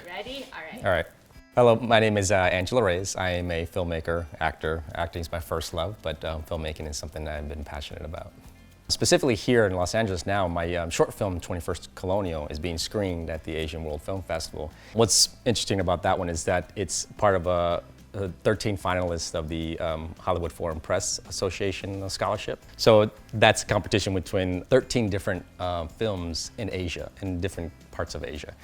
Ready? All right. All right. Hello, my name is Angelo Reyes. I am a filmmaker, actor. Acting is my first love, but filmmaking is something that I've been passionate about. Specifically here in Los Angeles now, my short film, 21st Colonial, is being screened at the Asian World Film Festival. What's interesting about that one is that it's part of a 13 finalists of the Hollywood Foreign Press Association scholarship. So that's a competition between 13 different films in Asia, in different parts of Asia.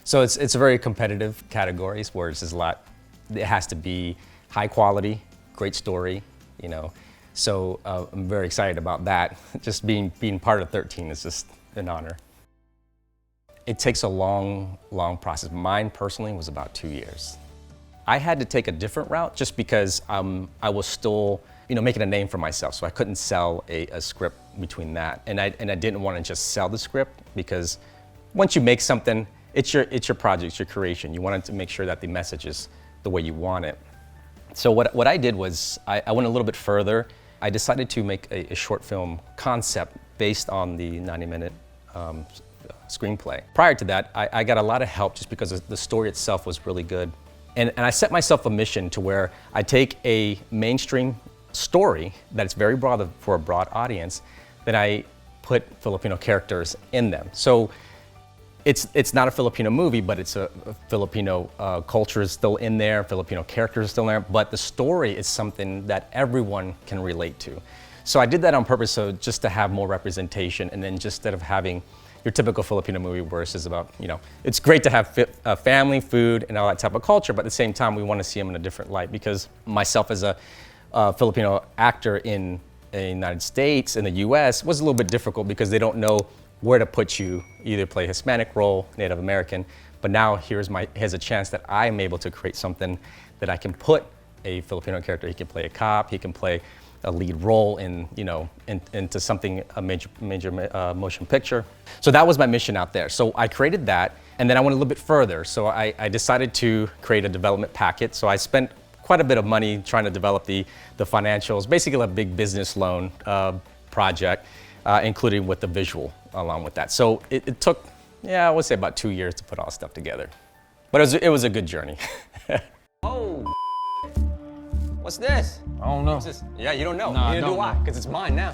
So it's a very competitive categories where it's a lot, it has to be high quality, great story, you know. So I'm very excited about that. Just being part of 13 is just an honor. It takes a long process. Mine personally was about 2 years. I had to take a different route just because I was still, making a name for myself. So I couldn't sell a script between that. And I didn't want to just sell the script because once you make something, it's your project, it's your creation. You wanted to make sure that the message is the way you want it. So what I did was I went a little bit further. I decided to make a short film concept based on the 90-minute screenplay. Prior to that, I got a lot of help just because the story itself was really good. And I set myself a mission to where I take a mainstream story that's very broad for a broad audience, then I put Filipino characters in them. So it's not a Filipino movie, but it's a Filipino culture is still in there, Filipino characters are still in there, but the story is something that everyone can relate to. So I did that on purpose, so just to have more representation, and then just instead of having your typical Filipino movie where it's just about, it's great to have family, food, and all that type of culture, but at the same time, we want to see them in a different light because myself as a Filipino actor in the United States, in the US, was a little bit difficult because they don't know where to put you, either play Hispanic role, Native American, but now here's a chance that I'm able to create something that I can put a Filipino character. He can play a cop, he can play a lead role into something, a major motion picture. So that was my mission out there. So I created that, and then I went a little bit further. So I decided to create a development packet. So I spent quite a bit of money trying to develop the financials, basically a big business loan project, including with the visual along with that. So it took, I would say about 2 years to put all this stuff together. But it was a good journey. Oh, what's this? I don't know. What's this? Yeah, you don't know. No, Neither do I, because it's mine now.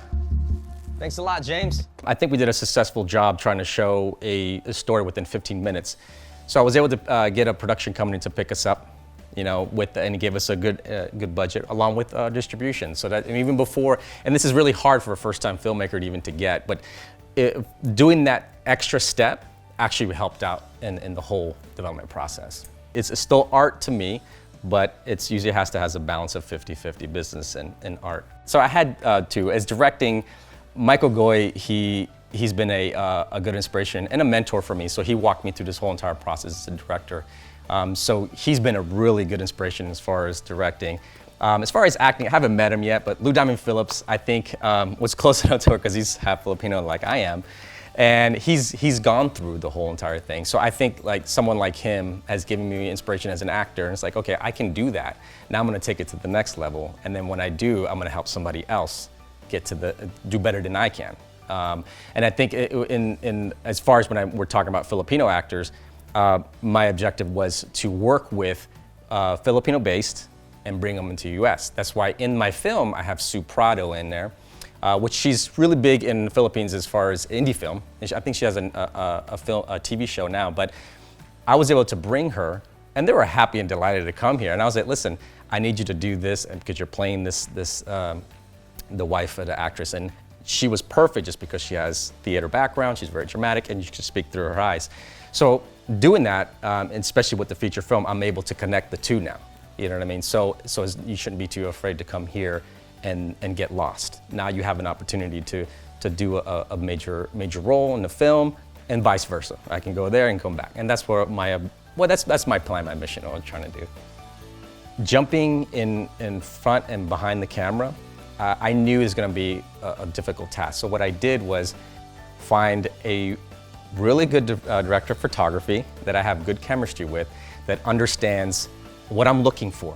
Thanks a lot, James. I think we did a successful job trying to show a story within 15 minutes. So I was able to get a production company to pick us up, and give us a good budget along with distribution. So that, and even before, and this is really hard for a first-time filmmaker to even to get, but doing that extra step actually helped out in the whole development process. It's still art to me, but it usually has a balance of 50-50 business and art. So I had as directing, Michael Goy, he's been a good inspiration and a mentor for me. So he walked me through this whole entire process as a director. So he's been a really good inspiration as far as directing. As far as acting, I haven't met him yet, but Lou Diamond Phillips, I think, was close enough to her because he's half Filipino like I am. And he's gone through the whole entire thing. So I think like someone like him has given me inspiration as an actor. And it's like, okay, I can do that. Now I'm gonna take it to the next level. And then when I do, I'm gonna help somebody else do better than I can. And I think as far as when we're talking about Filipino actors, my objective was to work with Filipino-based and bring them into the US. That's why in my film, I have Sue Prado in there, which she's really big in the Philippines as far as indie film. I think she has a TV show now, but I was able to bring her, and they were happy and delighted to come here. And I was like, listen, I need you to do this because you're playing the wife of the actress. And she was perfect just because she has theater background, she's very dramatic, and you can speak through her eyes. So doing that, and especially with the feature film, I'm able to connect the two now. You know what I mean? So you shouldn't be too afraid to come here and get lost. Now you have an opportunity to do a major role in the film, and vice versa. I can go there and come back. And that's where that's my plan, my mission, what I'm trying to do. Jumping in front and behind the camera, I knew it was gonna be a difficult task. So what I did was find a really good director of photography that I have good chemistry with, that understands what I'm looking for.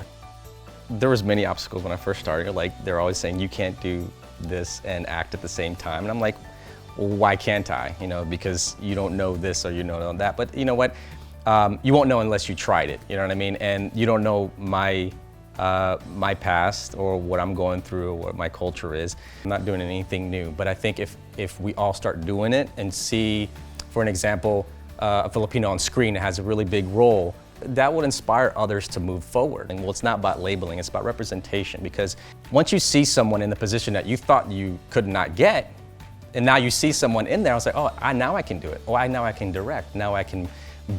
There was many obstacles when I first started. Like, they're always saying, you can't do this and act at the same time. And I'm like, well, why can't I? You know, because you don't know this or you don't know that. But you know what? You won't know unless you tried it. You know what I mean? And you don't know my past or what I'm going through or what my culture is. I'm not doing anything new, but I think if we all start doing it and see, for an example, a Filipino on screen that has a really big role, that would inspire others to move forward. And well, it's not about labeling, it's about representation, because once you see someone in the position that you thought you could not get, and now you see someone in there, I was like, oh, now I can do it. Oh, now I can direct. Now I can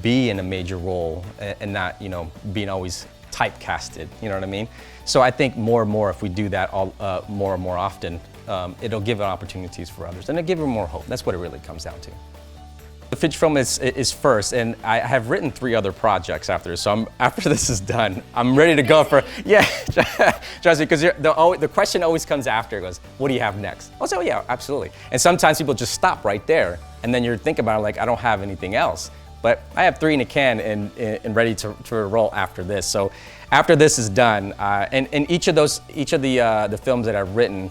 be in a major role and not, you know, being always typecasted, you know what I mean? So I think more and more, if we do that more and more often, it'll give opportunities for others, and it'll give them more hope. That's what it really comes down to. The feature film is first, and I have written 3 other projects after this. So after this is done, I'm ready to go for, yeah, trust me, because the question always comes after. It goes, what do you have next? I'll say, oh yeah, absolutely. And sometimes people just stop right there, and then you're thinking about it like, I don't have anything else. But I have 3 in the can and ready to roll after this. So after this is done, and each of the films that I've written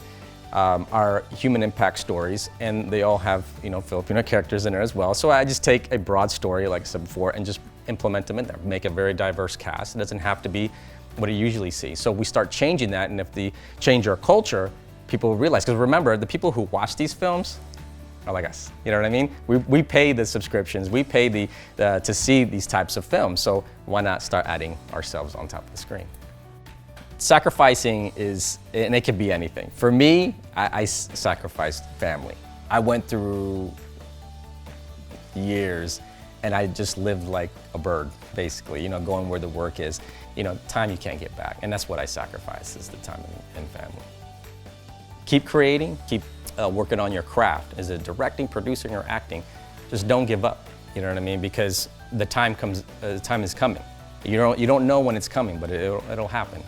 are human impact stories, and they all have, you know, Filipino characters in there as well. So I just take a broad story, like I said before, and just implement them in there. Make a very diverse cast. It doesn't have to be what you usually see. So we start changing that, and if they change our culture, people will realize. Because remember, the people who watch these films are like us. You know what I mean? We pay the subscriptions. We pay to see these types of films. So why not start adding ourselves on top of the screen? Sacrificing is, and it can be anything. For me, I sacrificed family. I went through years and I just lived like a bird, basically, you know, going where the work is. You know, time you can't get back, and that's what I sacrifice, is the time and family. Keep creating, keep working on your craft. Is it directing, producing, or acting? Just don't give up, you know what I mean? Because the time is coming. You don't know when it's coming, but it'll happen.